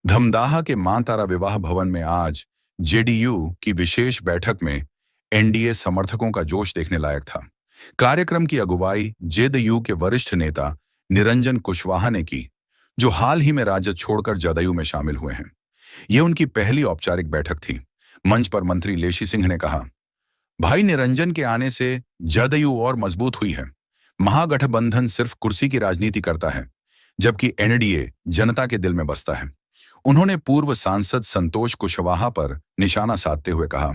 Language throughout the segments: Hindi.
धमदाहा के मां तारा विवाह भवन में आज जेडीयू की विशेष बैठक में एनडीए समर्थकों का जोश देखने लायक था। कार्यक्रम की अगुवाई जेडीयू के वरिष्ठ नेता निरंजन कुशवाहा ने की, जो हाल ही में राजद छोड़कर जदयू में शामिल हुए हैं। यह उनकी पहली औपचारिक बैठक थी। मंच पर मंत्री लेशी सिंह ने कहा, भाई निरंजन के आने से जदयू और मजबूत हुई है। महागठबंधन सिर्फ कुर्सी की राजनीति करता है, जबकि एनडीए जनता के दिल में बसता है। उन्होंने पूर्व सांसद संतोष कुशवाहा पर निशाना साधते हुए कहा,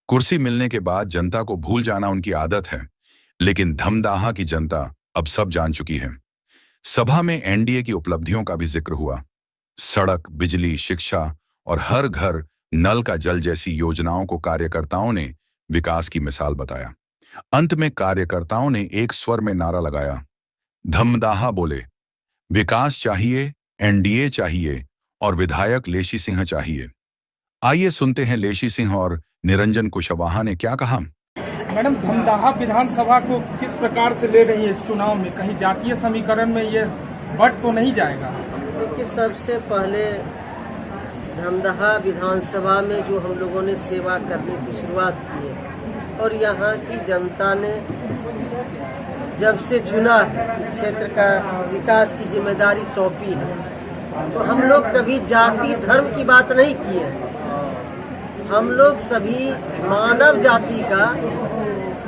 कुर्सी मिलने के बाद जनता को भूल जाना उनकी आदत है, लेकिन धमदाहा की जनता अब सब जान चुकी है। सभा में एनडीए की उपलब्धियों का भी जिक्र हुआ। सड़क, बिजली, शिक्षा और हर घर नल का जल जैसी योजनाओं को कार्यकर्ताओं ने विकास की मिसाल बताया। अंत में कार्यकर्ताओं ने एक स्वर में नारा लगाया, धमदाहा बोले, विकास चाहिए, एनडीए चाहिए और विधायक लेशी सिंह चाहिए। आइए सुनते हैं लेशी सिंह और निरंजन कुशवाहा ने क्या कहा। मैडम, धमदाहा विधानसभा को किस प्रकार से ले रही है इस चुनाव में? कहीं जातीय समीकरण में ये बट तो नहीं जाएगा? देखिए, सबसे पहले धमदाहा विधानसभा में जो हम लोगों ने सेवा करने की शुरुआत की है और यहाँ की जनता ने जब से चुना है, इस क्षेत्र का विकास की जिम्मेदारी सौंपी है, तो हम लोग कभी जाति धर्म की बात नहीं की है। हम लोग सभी मानव जाति का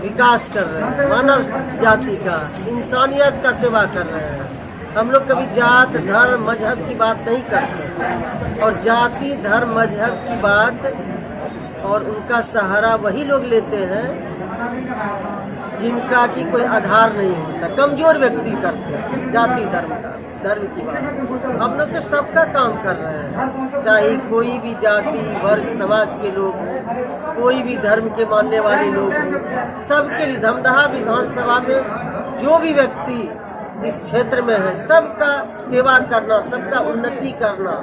विकास कर रहे हैं, मानव जाति का, इंसानियत का सेवा कर रहे हैं। हम लोग कभी जात धर्म मजहब की बात नहीं करते, और जाति धर्म मजहब की बात और उनका सहारा वही लोग लेते हैं जिनका की कोई आधार नहीं होता, कमजोर व्यक्ति करते हैं जाति धर्म की बात। हम लोग तो सबका काम कर रहे हैं, चाहे कोई भी जाति वर्ग समाज के लोग हो, कोई भी धर्म के मानने वाले लोग हो, सबके लिए धमदाहा विधानसभा में जो भी व्यक्ति इस क्षेत्र में है, सबका सेवा करना, सबका उन्नति करना,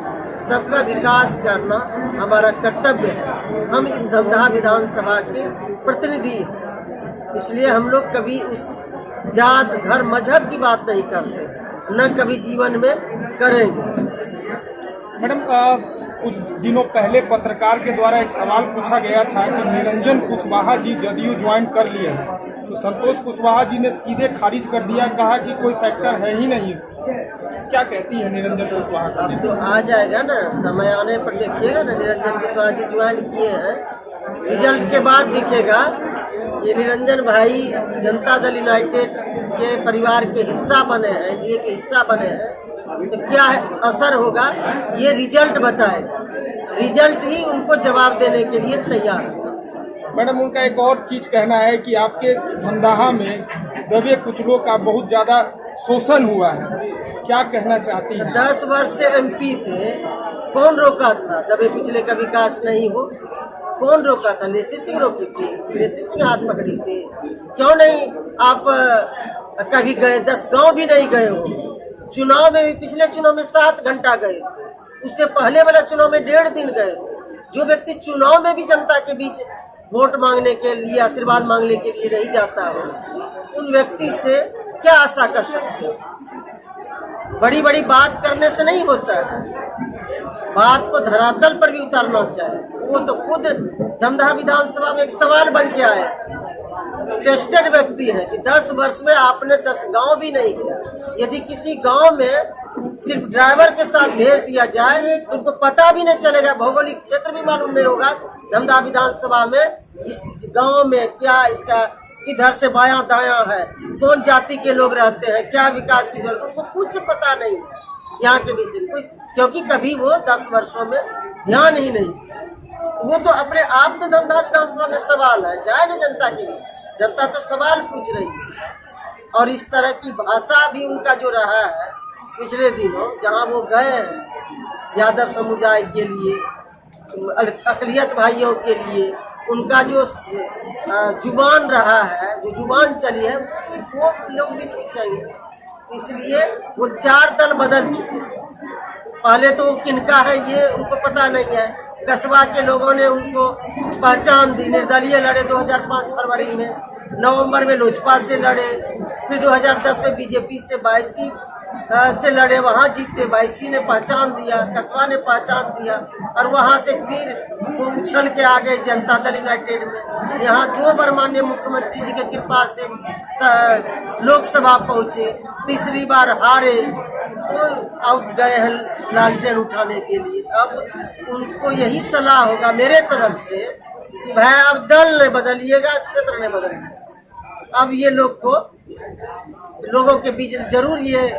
सबका विकास करना हमारा कर्तव्य है। हम इस धमदाहा विधानसभा के प्रतिनिधि हैं, इसलिए हम लोग कभी उस जात धर्म मजहब की बात नहीं करते, न कभी जीवन में करेंगे। मैडम, कुछ दिनों पहले पत्रकार के द्वारा एक सवाल पूछा गया था कि निरंजन कुशवाहा जी जदयू ज्वाइन कर लिए हैं, तो संतोष कुशवाहा जी ने सीधे खारिज कर दिया, कहा कि कोई फैक्टर है ही नहीं। क्या कहती है निरंजन कुशवाहा? अब तो आ जाएगा ना, समय आने पर देखिएगा ना। निरंजन कुशवाहा जी ज्वाइन किए हैं, रिजल्ट के बाद दिखेगा। ये निरंजन भाई जनता दल यूनाइटेड के परिवार के हिस्सा बने हैं, एनडीए के हिस्सा बने हैं, तो क्या असर होगा ये रिजल्ट बताए। रिजल्ट ही उनको जवाब देने के लिए तैयार है। मैडम, उनका एक और चीज कहना है कि आपके धमदाहा में दबे कुचलों का बहुत ज्यादा शोषण हुआ है। क्या कहना चाहती हैं? 10 वर्ष से एमपी थे, कौन रोका था दबे कुचले का विकास नहीं हो? कौन रोका था? लेशी सिंह रोकी थी, लेशी सिंह हाथ पकड़ी थी। क्यों नहीं आप कभी गए? 10 गांव भी नहीं गए हो। चुनाव में भी, पिछले चुनाव में 7 घंटा गए थे, उससे पहले वाला चुनाव में 1.5 दिन गए थे। जो व्यक्ति चुनाव में भी जनता के बीच वोट मांगने के लिए, आशीर्वाद मांगने के लिए नहीं जाता है, उन व्यक्ति से क्या आशा कर सकते हो? बड़ी बड़ी बात करने से नहीं होता है, बात को धरातल पर भी उतारना चाहिए। वो तो खुद धमदाहा विधानसभा में एक सवाल बन के आए, टेस्टेड व्यक्ति है कि 10 वर्ष में आपने 10 गांव भी नहीं किया। यदि किसी गांव में सिर्फ ड्राइवर के साथ भेज दिया जाए तो उनको पता भी नहीं चलेगा, भौगोलिक क्षेत्र भी मालूम नहीं होगा धमदाहा विधानसभा में इस गांव में क्या, इसका किधर से बायां दायां है, कौन जाति के लोग रहते हैं, क्या विकास की जरूरत, उनको कुछ पता नहीं है यहाँ के विषय में, क्योंकि कभी वो 10 वर्षों में ध्यान ही नहीं। वो तो अपने आप में धमदाहा विधानसभा में सवाल है, जाए ना जनता के लिए। जनता तो सवाल पूछ रही है, और इस तरह की भाषा भी उनका जो रहा है पिछले दिनों, जहां वो गए हैं यादव समुदाय के लिए, अकलियत भाइयों के लिए, उनका जो जुबान रहा है, जो जुबान चली है, वो लोग भी पूछेंगे। इसलिए वो 4 दल बदल चुके। पहले तो किनका है ये उनको पता नहीं है। कस्बा के लोगों ने उनको पहचान दी, निर्दलीय लड़े 2005 फरवरी में, नवंबर में लोजपा से लड़े, फिर 2010 में बीजेपी से 82 से लड़े, वहाँ जीते, बाईसी ने पहचान दिया, कसबा ने पहचान दिया, और वहाँ से फिर वो उछल के आ गए जनता दल यूनाइटेड में। यहाँ 2 बार माननीय मुख्यमंत्री जी की कृपा से लोकसभा पहुँचे, तीसरी बार हारे तो अब गए हैं लालटेन उठाने के लिए। अब उनको यही सलाह होगा मेरे तरफ से कि भाई अब दल नहीं बदलिएगा, क्षेत्र नहीं बदलिएगा। अब ये लोगों के बीच जरूर ये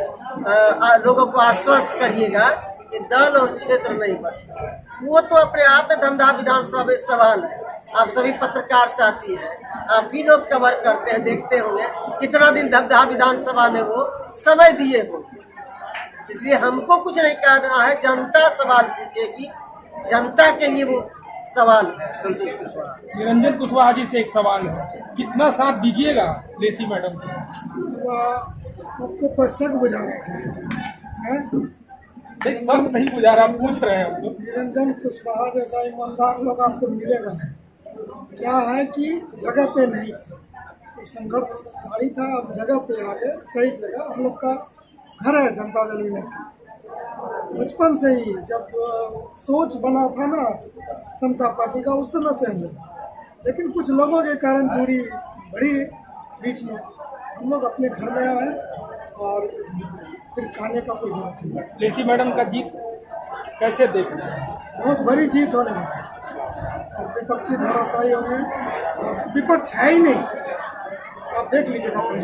लोगों को आश्वस्त करिएगा कि दल और क्षेत्र नहीं बदले। वो तो अपने आप में धमधा विधानसभा में सवाल है। आप सभी पत्रकार साथी हैं, आप भी लोग कवर करते हैं, देखते होंगे कितना दिन धमधा विधानसभा में वो समय दिए हो। इसलिए हमको कुछ नहीं कहना है, जनता सवाल पूछेगी, जनता के लिए वो सवाल है। संतोष कुशवाहा, निरंजन कुशवाहा जी से एक सवाल है, कितना साथ दीजिएगा लेसी मैडम को? आपको पर शक बुझा रहे हैं? नहीं, सब नहीं बुझा रहा, पूछ रहे हैं हमको। निरंजन कुशवाहा जैसा ईमानदार लोग आपको मिलेगा नहीं। क्या है कि जगह पे नहीं थे, तो संघर्षकारी था, अब जगह पे आ गए, सही जगह। हम लोग का घर है जनता दल यूनाइटेड। बचपन से ही जब सोच बना था ना समता पार्टी का, उस समय से हम लोग, लेकिन कुछ लोगों के कारण दूरी बढ़ी बीच में। हम लोग अपने घर में आए और फिर खाने का कोई जरूरत नहीं। लेसी मैडम का जीत कैसे देख रहे हैं? बहुत बड़ी जीत होने लगी और विपक्षी धराशायी हो गए और विपक्ष है ही नहीं। आप देख लीजिए अपने